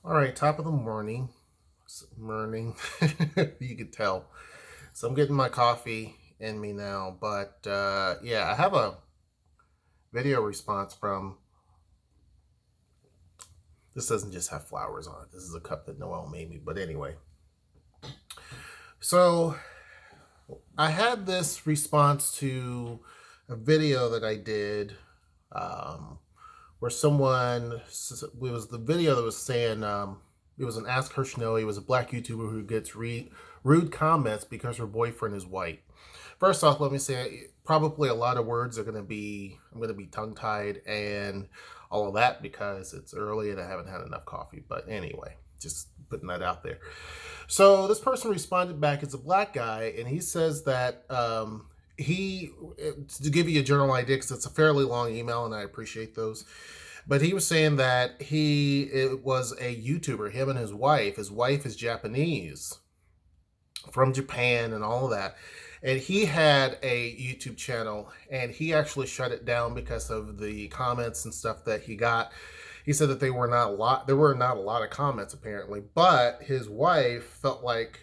All right, top of the morning. Morning. You could tell. So I'm getting my coffee in me now. But yeah, I have a video response from this doesn't just have flowers on it. This is a cup that Noel made me. But anyway. So I had this response to a video that I did um, where it was the video that was saying, it was an Ask Her Snow. He was a black YouTuber who gets rude comments because her boyfriend is white. First off, let me say probably a lot of words I'm going to be tongue tied and all of that because it's early and I haven't had enough coffee. But anyway, just putting that out there. So this person responded back as a black guy, and he says that to give you a general idea, because it's a fairly long email, and I appreciate those. But he was saying that it was a YouTuber, him and his wife. His wife is Japanese, from Japan, and all of that. And he had a YouTube channel, and he actually shut it down because of the comments and stuff that he got. He said that there were not a lot of comments apparently, but his wife felt like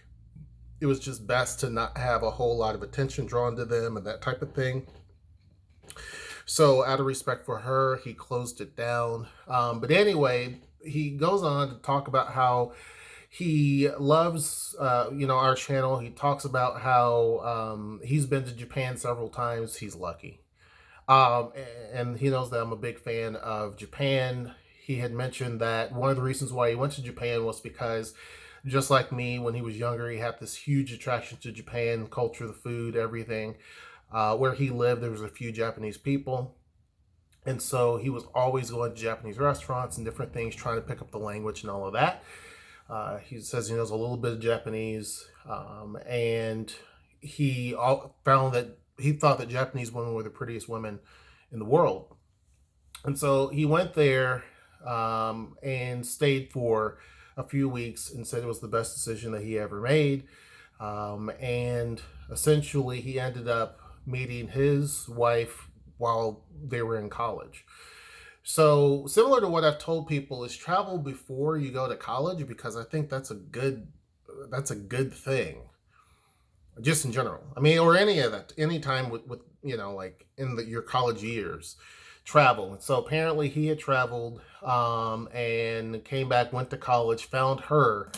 it was just best to not have a whole lot of attention drawn to them and that type of thing. So out of respect for her, he closed it down. But anyway, he goes on to talk about how he loves, our channel. He talks about how he's been to Japan several times. He's lucky. And he knows that I'm a big fan of Japan. He had mentioned that one of the reasons why he went to Japan was because, just like me, when he was younger, he had this huge attraction to Japan, culture, the food, everything. Where he lived, there was a few Japanese people. And so he was always going to Japanese restaurants and different things, trying to pick up the language and all of that. He says he knows a little bit of Japanese. And found that he thought that Japanese women were the prettiest women in the world. And so he went there and stayed for a few weeks and said it was the best decision that he ever made. And essentially, he ended up meeting his wife while they were in college. So similar to what I've told people is travel before you go to college, because I think that's a good thing, just in general. I mean, or any of that, any time with like in your college years, travel. And so apparently he had traveled and came back, went to college, found her,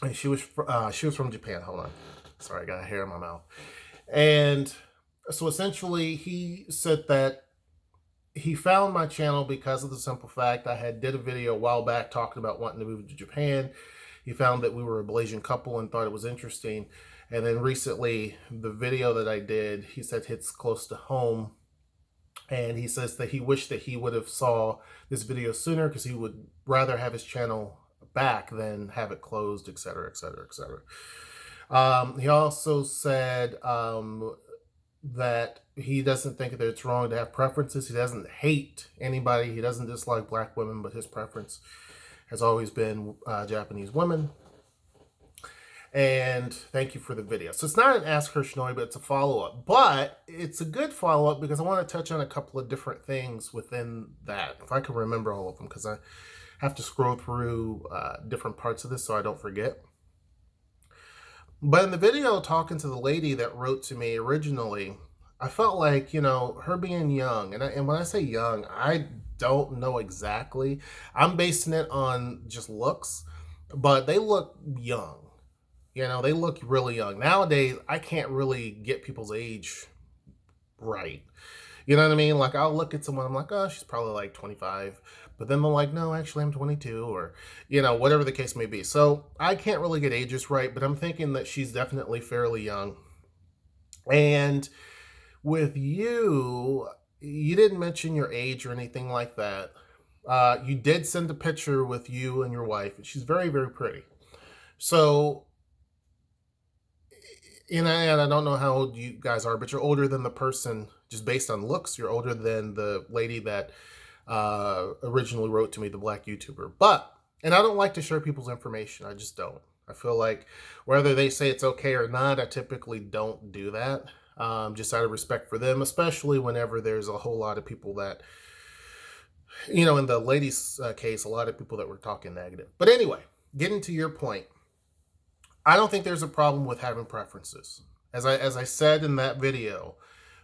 and she was from Japan. Hold on, sorry, I got a hair in my mouth. And so essentially, he said that he found my channel because of the simple fact I had did a video a while back talking about wanting to move to Japan. He found that we were a blasian couple and thought it was interesting. And then recently, the video that I did, he said hits close to home. And he says that he wished that he would have saw this video sooner because he would rather have his channel back than have it closed, etc., etc., etc. He also said that he doesn't think that it's wrong to have preferences. He doesn't hate anybody. He doesn't dislike black women, but his preference has always been Japanese women. And thank you for the video. So it's not an Ask Her Snowy, but it's a follow-up. But it's a good follow-up because I want to touch on a couple of different things within that, if I can remember all of them, because I have to scroll through different parts of this so I don't forget. But in the video, talking to the lady that wrote to me originally, I felt like, her being young, and when I say young, I don't know exactly. I'm basing it on just looks, but they look young. They look really young. Nowadays, I can't really get people's age right. You know what I mean? Like, I'll look at someone, I'm like, oh, she's probably like 25. But then they're like, no, actually, I'm 22, or, whatever the case may be. So I can't really get ages right, but I'm thinking that she's definitely fairly young. And with you didn't mention your age or anything like that. You did send a picture with you and your wife, and she's very, very pretty. So, and I don't know how old you guys are, but you're older than the person, just based on looks, you're older than the lady that originally wrote to me, the black YouTuber. And I don't like to share people's information. I just don't. I feel like whether they say it's okay or not, I typically don't do that, just out of respect for them, especially whenever there's a whole lot of people that In the lady's case, a lot of people that were talking negative. But anyway, getting to your point, I don't think there's a problem with having preferences. As I said in that video,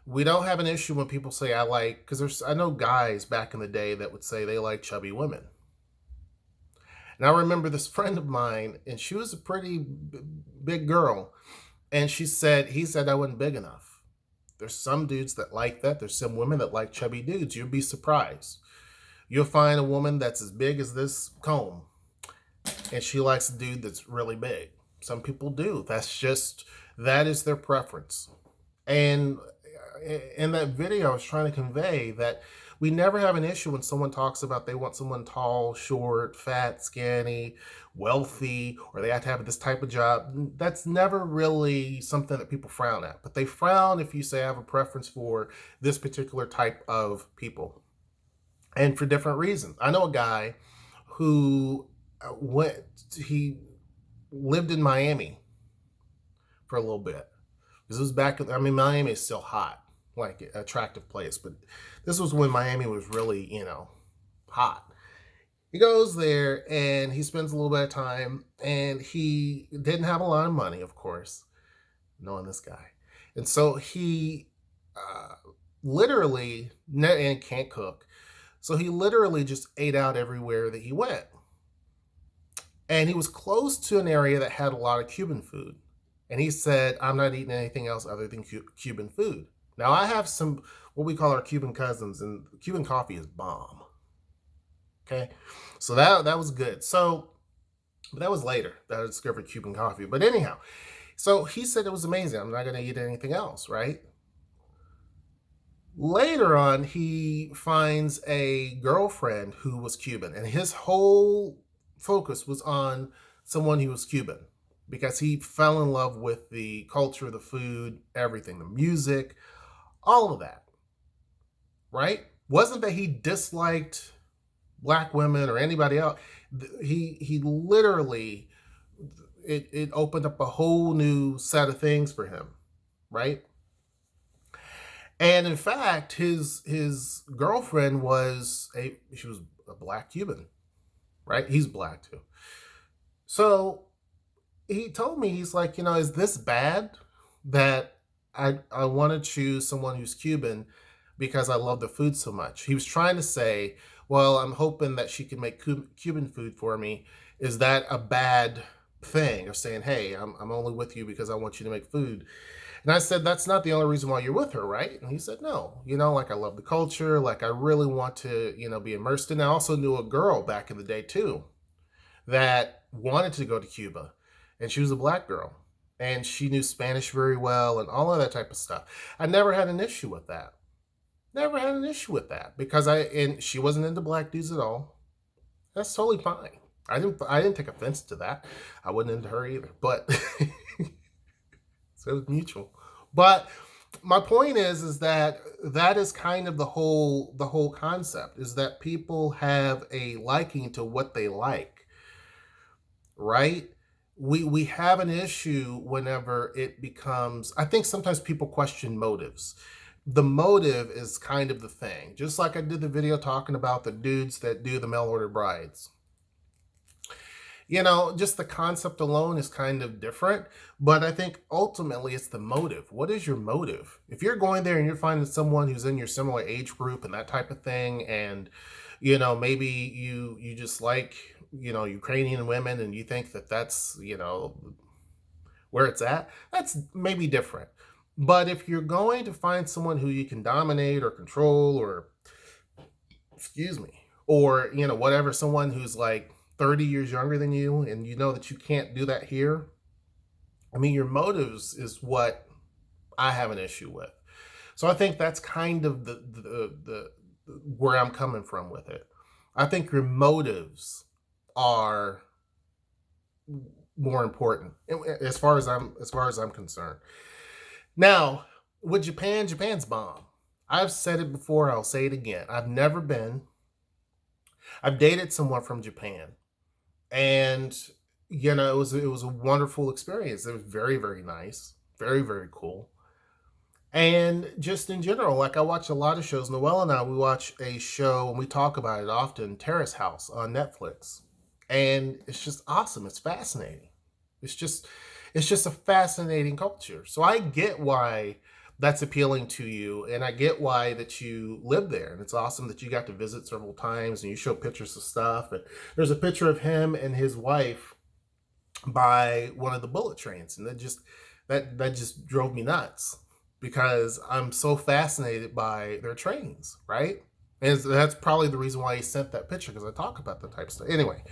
we don't have an issue when people say I like, because I know guys back in the day that would say they like chubby women. And I remember this friend of mine, and she was a pretty big girl, and he said I wasn't big enough. There's some dudes that like that. There's some women that like chubby dudes. You'll be surprised. You'll find a woman that's as big as this comb, and she likes a dude that's really big. Some people do. That is their preference. And in that video, I was trying to convey that we never have an issue when someone talks about they want someone tall, short, fat, skinny, wealthy, or they have to have this type of job. That's never really something that people frown at. But they frown if you say I have a preference for this particular type of people. And for different reasons. I know a guy who he lived in Miami for a little bit. This was Miami is still hot, like an attractive place, but this was when Miami was really, hot. He goes there and he spends a little bit of time, and he didn't have a lot of money, of course, knowing this guy. And so he literally, and can't cook. So he literally just ate out everywhere that he went. And he was close to an area that had a lot of Cuban food. And he said, I'm not eating anything else other than Cuban food. Now, I have some, what we call our Cuban cousins, and Cuban coffee is bomb. Okay? So that was good. So that was later that I discovered Cuban coffee. But anyhow, so he said it was amazing. I'm not going to eat anything else, right? Later on, he finds a girlfriend who was Cuban, and his whole focus was on someone who was Cuban because he fell in love with the culture, the food, everything, the music, all of that, right? Wasn't that he disliked black women or anybody else. He literally, it opened up a whole new set of things for him, right? And in fact, his girlfriend she was a black Cuban, right? He's black too. So he told me, he's like, is this bad that I want to choose someone who's Cuban because I love the food so much? He was trying to say, well, I'm hoping that she can make Cuban food for me. Is that a bad thing of saying, hey, I'm only with you because I want you to make food? And I said, that's not the only reason why you're with her, right? And he said, no, like I love the culture, like I really want to, be immersed in it. I also knew a girl back in the day too that wanted to go to Cuba, and she was a black girl, and she knew Spanish very well and all of that type of stuff. I never had an issue with that. Never had an issue with that because she wasn't into black dudes at all. That's totally fine. I didn't take offense to that. I wasn't into her either, but so it was mutual. But my point is that is kind of the whole concept, is that people have a liking to what they like, right? We have an issue whenever it becomes, I think sometimes people question motives. The motive is kind of the thing. Just like I did the video talking about the dudes that do the mail order brides. Just the concept alone is kind of different, but I think ultimately it's the motive. What is your motive? If you're going there and you're finding someone who's in your similar age group and that type of thing, and maybe you just like Ukrainian women, and you think that that's where it's at, that's maybe different. But if you're going to find someone who you can dominate or control, or or whatever, someone who's like 30 years younger than you, and you know that you can't do that here, I mean, your motives is what I have an issue with. So I think that's kind of the where I'm coming from with it. I think your motives are more important as far as I'm concerned. Now, with Japan's bomb. I've said it before, I'll say it again. I've dated someone from Japan, and it was a wonderful experience. It was very, very nice, very, very cool. And just in general, like I watch a lot of shows. Noelle and I, we watch a show and we talk about it often, Terrace House on Netflix. And it's just awesome. It's fascinating. It's just it's just a fascinating culture. So I get why that's appealing to you, and I get why that you live there. And it's awesome that you got to visit several times and you show pictures of stuff. And there's a picture of him and his wife by one of the bullet trains, and that just drove me nuts because I'm so fascinated by their trains, right? And that's probably the reason why he sent that picture, because I talk about the type of stuff. Anyway,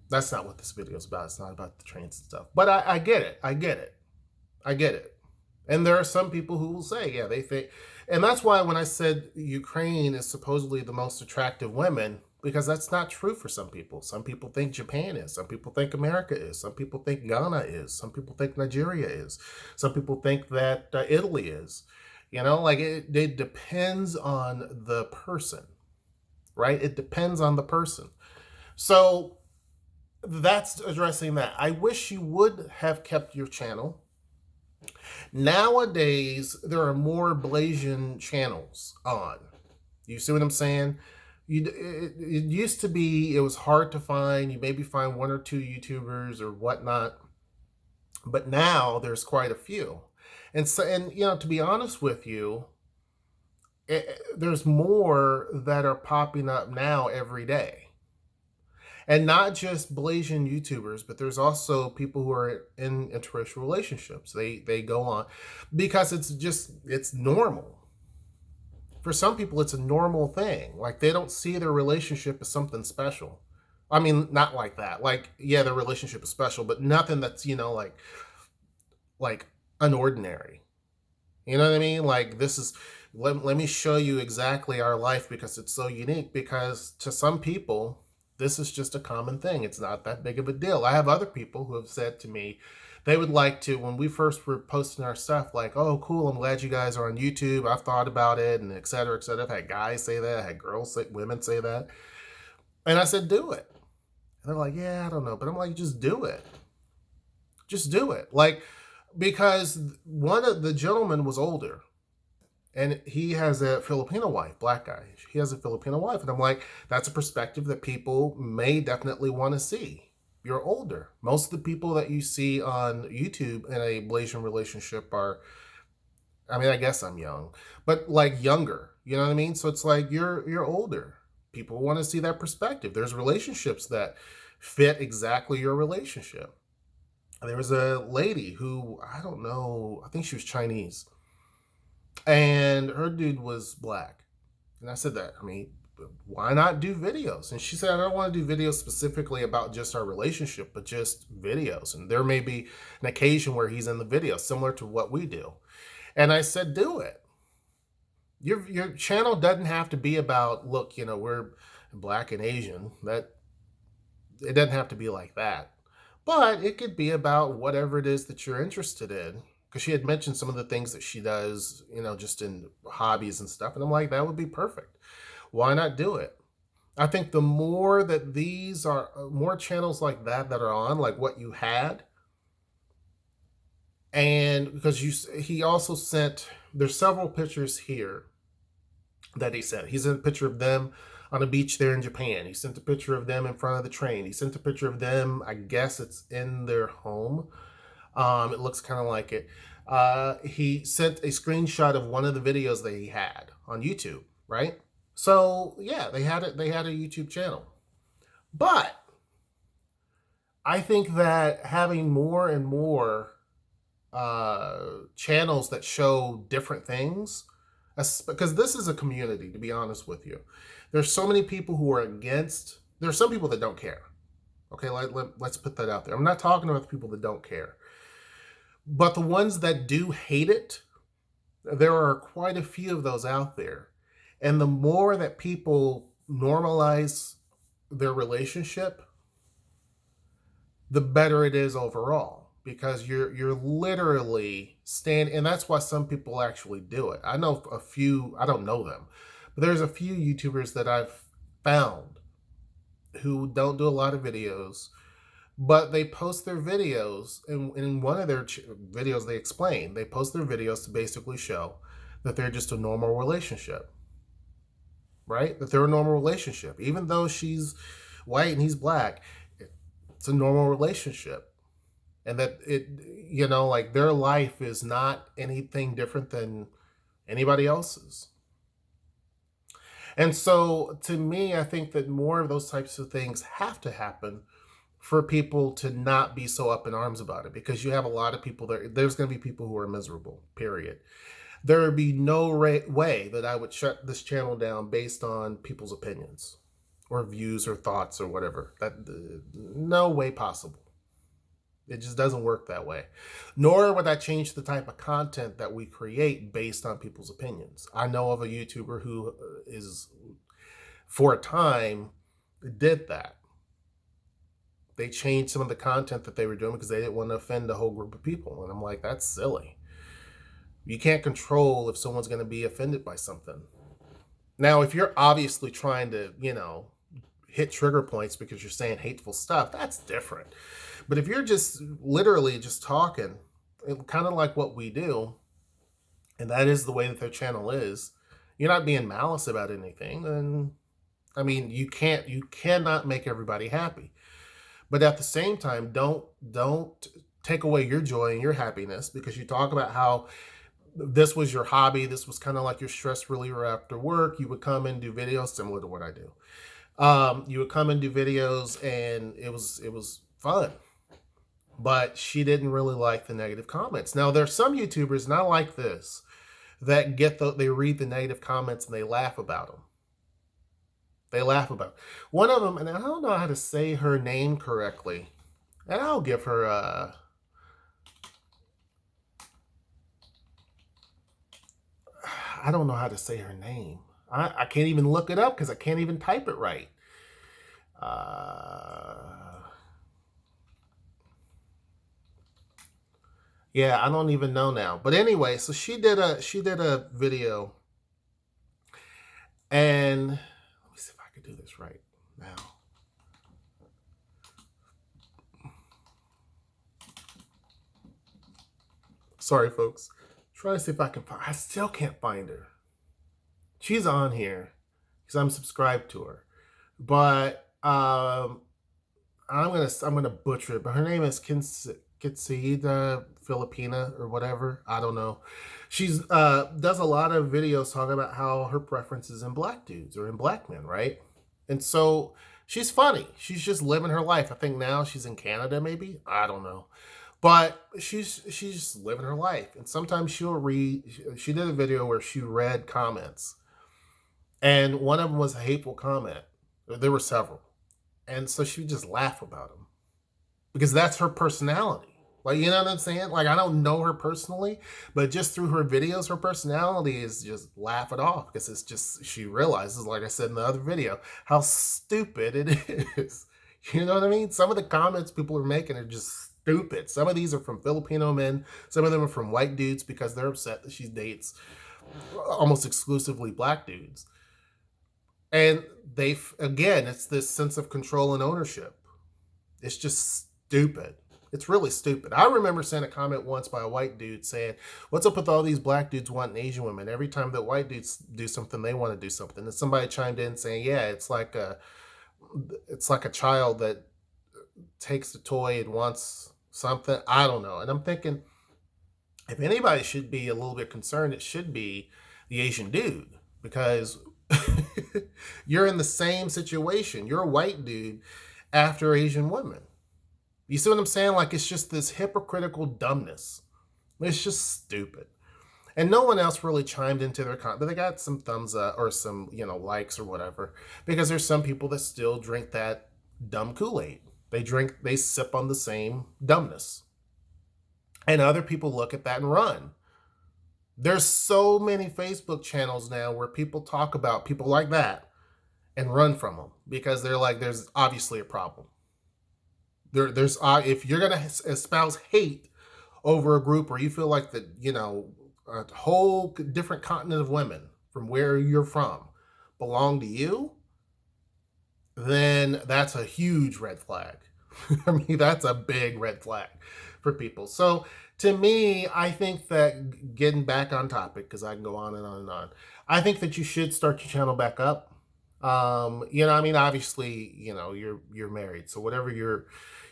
that's not what this video is about. It's not about the trains and stuff. But I get it. I get it. I get it. And there are some people who will say, yeah, they think, and that's why when I said Ukraine is supposedly the most attractive women, because that's not true for some people. Some people think Japan is. Some people think America is. Some people think Ghana is. Some people think Nigeria is. Some people think that Italy is. You know, like it depends on the person, right? It depends on the person. So that's addressing that. I wish you would have kept your channel. Nowadays, there are more blasian channels on. You see what I'm saying? It used to be, it was hard to find. You maybe find one or two YouTubers or whatnot. But now there's quite a few. And so, and you know, to be honest with you, there's more that are popping up now every day. And not just blasian YouTubers, but there's also people who are in interracial relationships. They go on because it's normal. For some people, it's a normal thing. Like they don't see their relationship as something special. I mean, not like that. Like, yeah, their relationship is special, but nothing that's, you know, like unordinary. You know what I mean? Like this is, let me show you exactly our life because it's so unique. Because to some people, this is just a common thing. It's not that big of a deal. I have other people who have said to me, they would like to, when we first were posting our stuff, like, oh, cool, I'm glad you guys are on YouTube. I've thought about it, and et cetera, et cetera. I've had guys say that. I had girls say, women say that. And I said, do it. And they're like, yeah, I don't know. But I'm like, just do it. Just do it. Like, because one of the gentlemen was older. And he has a Filipino wife, black guy. He has a Filipino wife. And I'm like, that's a perspective that people may definitely want to see. You're older. Most of the people that you see on YouTube in a blasian relationship are, I mean, I guess I'm young, but like younger. You know what I mean? So it's like you're older. People want to see that perspective. There's relationships that fit exactly your relationship. There was a lady who, I don't know, I think she was Chinese, and her dude was black. And I said that, I mean, why not do videos? And she said, I don't want to do videos specifically about just our relationship, but just videos. And there may be an occasion where he's in the video, similar to what we do. And I said, do it. Your channel doesn't have to be about, look, you know, we're black and Asian. That it doesn't have to be like that. But it could be about whatever it is that you're interested in. Because she had mentioned some of the things that she does, you know, just in hobbies and stuff. And I'm like, that would be perfect. Why not do it? I think the more that these are, more channels like that are on, like what you had. And because he also sent, there's several pictures here that he sent. He sent a picture of them on a beach there in Japan. He sent a picture of them in front of the train. He sent a picture of them, I guess it's in their home. It looks kind of like it. He sent a screenshot of one of the videos that he had on YouTube, right? So yeah, they had it. They had a YouTube channel, but I think that having more and more channels that show different things, because this is a community, to be honest with you. There's so many people who are against. There's some people that don't care. Okay, let's put that out there. I'm not talking about the people that don't care. But the ones that do hate it, there are quite a few of those out there. And the more that people normalize their relationship, the better it is overall. Because you're literally standing, and that's why some people actually do it. I know a few, I don't know them, but there's a few YouTubers that I've found who don't do a lot of videos, But they post their videos, and in one of their videos, they post their videos to basically show that they're just a normal relationship, right? That they're a normal relationship. Even though she's white and he's black, it's a normal relationship. And that like their life is not anything different than anybody else's. And so to me, I think that more of those types of things have to happen for people to not be so up in arms about it, because you have a lot of people there's going to be people who are miserable, period. There would be no way that I would shut this channel down based on people's opinions or views or thoughts or whatever. No way possible. It just doesn't work that way. Nor would I change the type of content that we create based on people's opinions. I know of a YouTuber who is, for a time, did that. They changed some of the content that they were doing because they didn't want to offend a whole group of people. And I'm like, that's silly. You can't control if someone's going to be offended by something. Now, if you're obviously trying to, hit trigger points because you're saying hateful stuff, that's different. But if you're just literally just talking, kind of like what we do, and that is the way that their channel is, you're not being malice about anything, then, I mean, you cannot make everybody happy. But at the same time, don't take away your joy and your happiness because you talk about how this was your hobby. This was kind of like your stress reliever after work. You would come and do videos similar to what I do. You would come and do videos, and it was fun. But she didn't really like the negative comments. Now, there's some YouTubers not like this that they read the negative comments and they laugh about them. They laugh about it. One of them, and I don't know how to say her name correctly, and I'll give her I don't know how to say her name. I can't even look it up because I can't even type it right. Yeah, I don't even know now. But anyway, so she did a video, and let me see if I can do this right now. Sorry, folks. Try to see if I can find. I still can't find her. She's on here because I'm subscribed to her, but I'm gonna butcher it. But her name is Kitsaida Filipina or whatever. I don't know. She's does a lot of videos talking about how her preference is in black dudes or in black men, right? And so she's funny. She's just living her life. I think now she's in Canada, maybe. I don't know. But she's living her life. And sometimes she'll read. She did a video where she read comments. And one of them was a hateful comment. There were several. And so she would just laugh about them. Because that's her personality. Like, you know what I'm saying? Like, I don't know her personally, but just through her videos, her personality is just laugh it off. Because it's just, she realizes, like I said in the other video, how stupid it is. You know what I mean? Some of the comments people are making are just stupid. Some of these are from Filipino men. Some of them are from white dudes because they're upset that she dates almost exclusively black dudes. And again, it's this sense of control and ownership. It's just stupid. It's really stupid. I remember seeing a comment once by a white dude saying, "What's up with all these black dudes wanting Asian women? Every time that white dudes do something, they want to do something." And somebody chimed in saying, "Yeah, it's like a child that takes a toy and wants something." I don't know. And I'm thinking, if anybody should be a little bit concerned, it should be the Asian dude, because you're in the same situation. You're a white dude after Asian women. You see what I'm saying? Like, it's just this hypocritical dumbness. It's just stupid. And no one else really chimed into their comment, but they got some thumbs up or some, likes or whatever, because there's some people that still drink that dumb Kool-Aid. They sip on the same dumbness. And other people look at that and run. There's so many Facebook channels now where people talk about people like that and run from them because they're like, there's obviously a problem. There's if you're gonna espouse hate over a group where you feel like that, a whole different continent of women from where you're from belong to you, then that's a huge red flag. I mean, that's a big red flag for people. So to me, I think that getting back on topic, because I can go on and on and on, I think that you should start your channel back up. I mean, obviously, you're married, so whatever you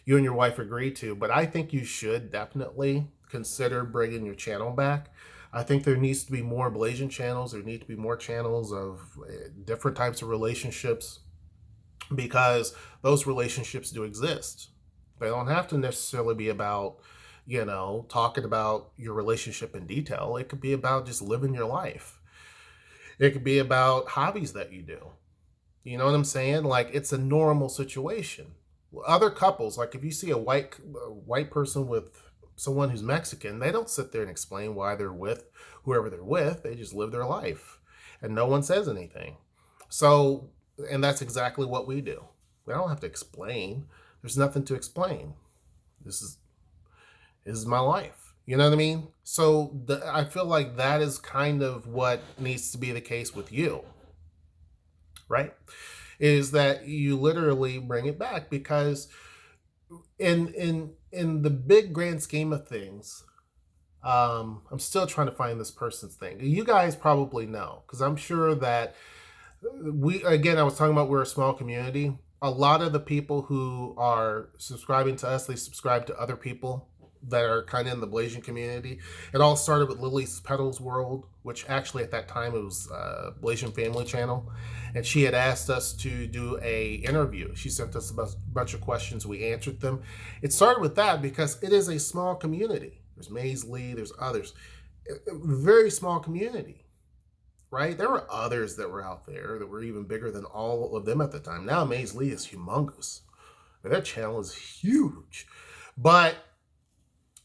and your wife agree to, but I think you should definitely consider bringing your channel back. I think there needs to be more blasian channels. There need to be more channels of different types of relationships, because those relationships do exist. They don't have to necessarily be about, talking about your relationship in detail. It could be about just living your life. It could be about hobbies that you do. You know what I'm saying? Like, it's a normal situation. Other couples, like if you see a white person with someone who's Mexican, they don't sit there and explain why they're with whoever they're with. They just live their life, and no one says anything. So, and that's exactly what we do. We don't have to explain. There's nothing to explain. This is this is my life. You know what I mean? So I feel like that is kind of what needs to be the case with you, right? Is that you literally bring it back, because in the big grand scheme of things, I'm still trying to find this person's thing. You guys probably know, because I'm sure that I was talking about, we're a small community. A lot of the people who are subscribing to us, they subscribe to other people that are kind of in the blasian community. It all started with Lily's Petals World, which actually at that time it was Blasian Family Channel, and she had asked us to do a interview. She sent us a bunch of questions. We answered them. It started with that because it is a small community. There's Maze Lee, there's others. Very small community, right? There were others that were out there that were even bigger than all of them at the time. Now Maze Lee is humongous. Their channel is huge. But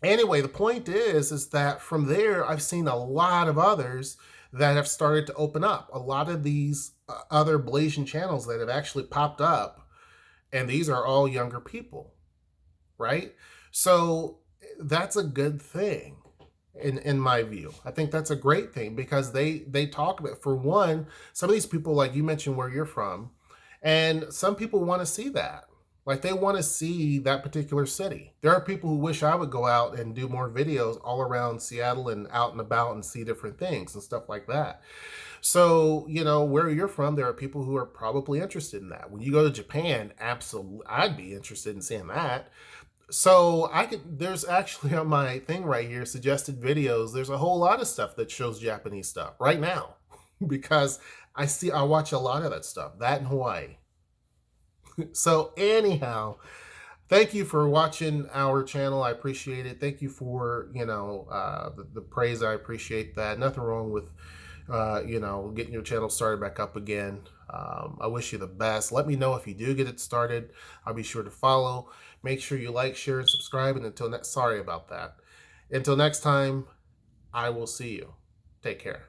anyway, the point is that from there, I've seen a lot of others that have started to open up. A lot of these other blasian channels that have actually popped up, and these are all younger people, right? So that's a good thing in my view. I think that's a great thing, because they talk about, for one, some of these people, like you mentioned where you're from, and some people want to see that. Like, they want to see that particular city. There are people who wish I would go out and do more videos all around Seattle and out and about and see different things and stuff like that. So, where you're from, there are people who are probably interested in that. When you go to Japan, absolutely, I'd be interested in seeing that. So there's actually on my thing right here, suggested videos, there's a whole lot of stuff that shows Japanese stuff right now, because I watch a lot of that stuff, that in Hawaii. So anyhow, thank you for watching our channel. I appreciate it. Thank you for, the praise. I appreciate that. Nothing wrong with, getting your channel started back up again. I wish you the best. Let me know if you do get it started. I'll be sure to follow. Make sure you like, share, and subscribe. And sorry about that. Until next time, I will see you. Take care.